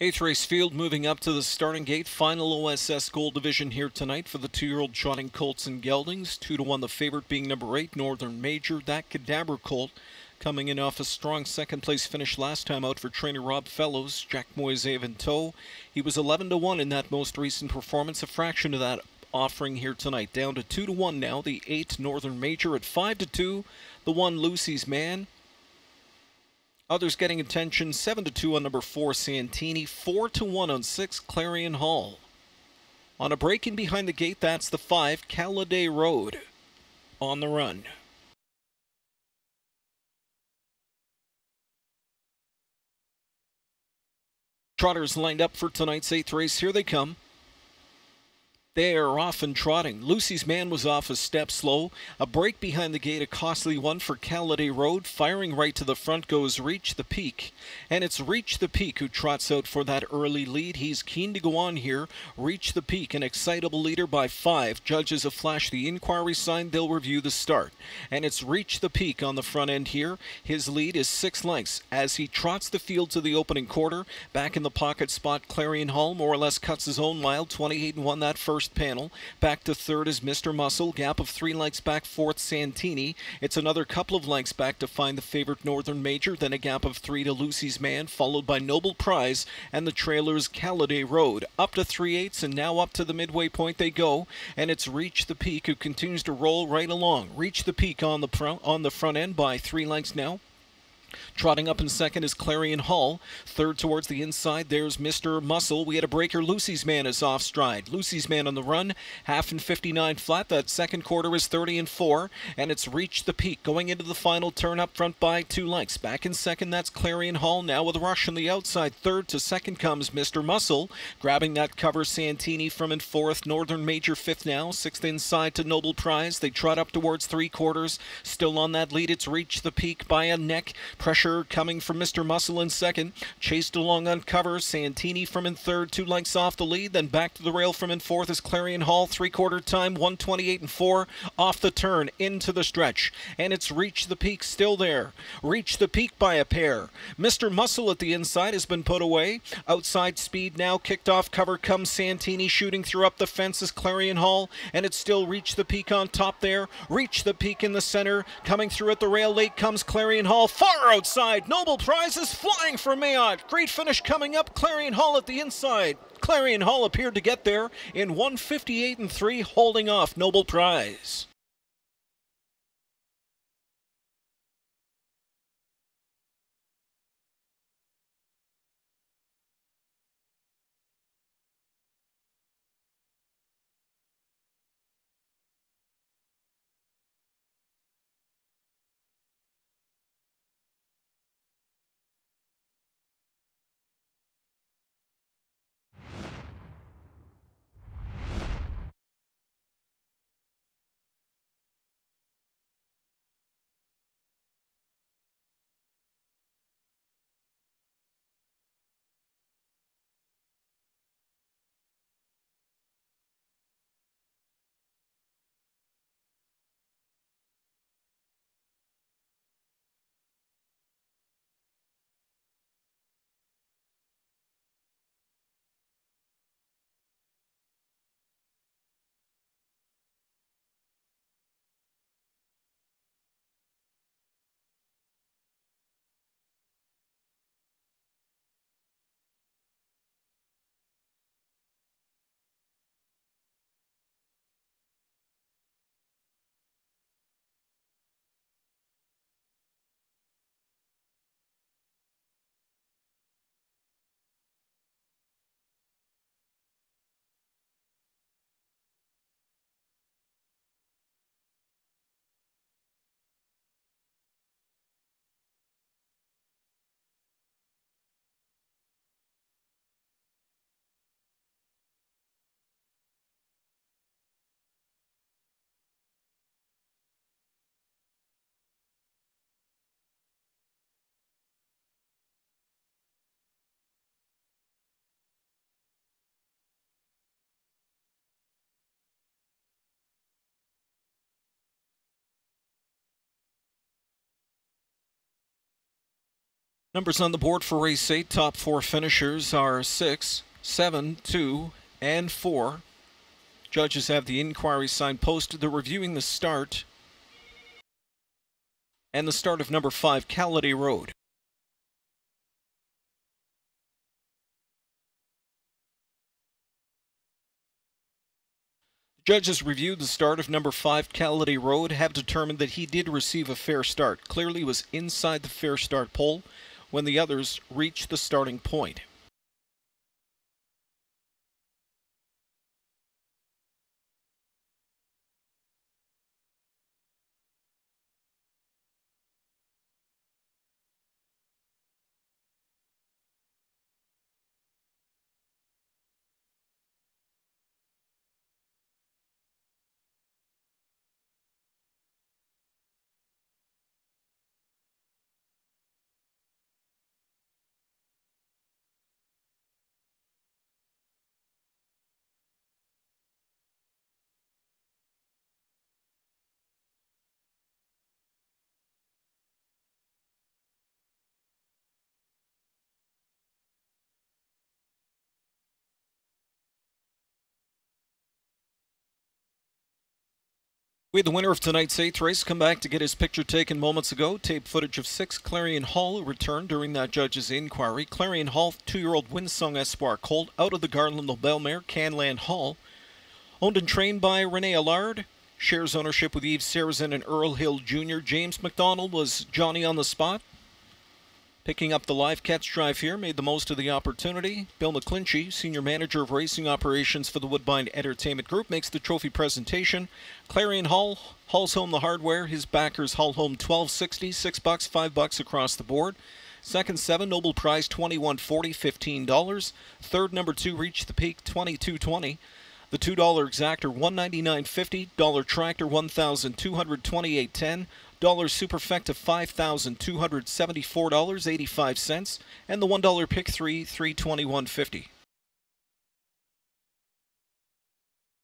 Eighth race field moving up to the starting gate. Final OSS Gold Division here tonight for the 2-year-old trotting colts and geldings. 2-1 the favorite being number 8, Northern Major. That Cadaver colt coming in off a strong second place finish last time out for trainer Rob Fellows. Jack Moisev in tow. He was 11-1 in that most recent performance, a fraction of that offering here tonight. Down to 2-1 now. The 8 Northern Major at 5-2. The 1 Lucy's Man. Others getting attention, 7-2 on number 4, Santini, 4-1 on 6, Clarion Hall. On a break in behind the gate, that's the 5, Calladay Road, on the run. Trotters lined up for tonight's 8th race. Here they come. They are off and trotting. Lucy's Man was off a step slow. A break behind the gate, a costly one for Calladay Road. Firing right to the front goes Reach the Peak. And it's Reach the Peak who trots out for that early lead. He's keen to go on here. Reach the Peak, an excitable leader by 5. Judges have flashed the inquiry sign. They'll review the start. And it's Reach the Peak on the front end here. His lead is 6 lengths as he trots the field to the opening quarter. Back in the pocket spot, Clarion Hall more or less cuts his own mile. 28-1 that first panel. Back to third is Mr. Muscle. Gap of 3 lengths back, fourth Santini. It's another couple of lengths back to find the favorite Northern Major. Then a gap of 3 to Lucy's Man, followed by Noble Prize and the trailers Calladay Road. Up to 3/8 and now up to the midway point they go. And it's Reach the Peak who continues to roll right along. Reach the Peak on the front end by 3 lengths now. Trotting up in second is Clarion Hall. Third towards the inside, there's Mr. Muscle. We had a breaker. Lucy's Man is off stride. Lucy's Man on the run. Half and 59 flat. That second quarter is 30-4. And it's Reach the Peak going into the final turn up front by 2 lengths. Back in second, that's Clarion Hall. Now with a rush on the outside. Third to second comes Mr. Muscle. Grabbing that cover, Santini from in fourth. Northern Major fifth now. Sixth inside to Noble Prize. They trot up towards 3/4. Still on that lead. It's Reach the Peak by a neck. Pressure coming from Mr. Muscle in second. Chased along on cover. Santini from in third, 2 lengths off the lead. Then back to the rail from in fourth is Clarion Hall. 3/4 time, 1:28-4. Off the turn, into the stretch. And it's Reach the Peak still there. Reach the Peak by a pair. Mr. Muscle at the inside has been put away. Outside speed now, kicked off cover comes Santini shooting through up the fence is Clarion Hall. And it's still Reach the Peak on top there. Reach the Peak in the center. Coming through at the rail late comes Clarion Hall. Far outside. Noble Prize is flying for Mohawk. Great finish coming up. Clarion Hall at the inside. Clarion Hall appeared to get there in 1:58-3, holding off Noble Prize. Numbers on the board for race 8. Top 4 finishers are 6, 7, 2, and 4. Judges have the inquiry sign posted. They're reviewing the start and the start of number 5, Callity Road. Judges reviewed the start of number 5, Callity Road, have determined that he did receive a fair start. Clearly was inside the fair start pole when the others reached the starting point. We had the winner of tonight's 8th race come back to get his picture taken moments ago. Tape footage of 6, Clarion Hall, returned during that judge's inquiry. Clarion Hall, 2-year-old Winsong Espoir colt, out of the Garland Nobel mare, Canland Hall. Owned and trained by Rene Allard. Shares ownership with Yves Sarrazin and Earl Hill Jr. James McDonald was Johnny on the spot. Picking up the live catch drive here, made the most of the opportunity. Bill McClinchy, Senior Manager of Racing Operations for the Woodbine Entertainment Group, makes the trophy presentation. Clarion Hall hauls home the hardware. His backers haul home $12.60, $6, $5 across the board. Second, 7, Noble Prize, $21.40, $15. Third, number 2, Reach the Peak, $22.20. The $2 EXACTOR, $199.50. TRIACTOR, $1,228.10. SUPERFECTA, $5,274.85, and the $1 pick 3, $321.50.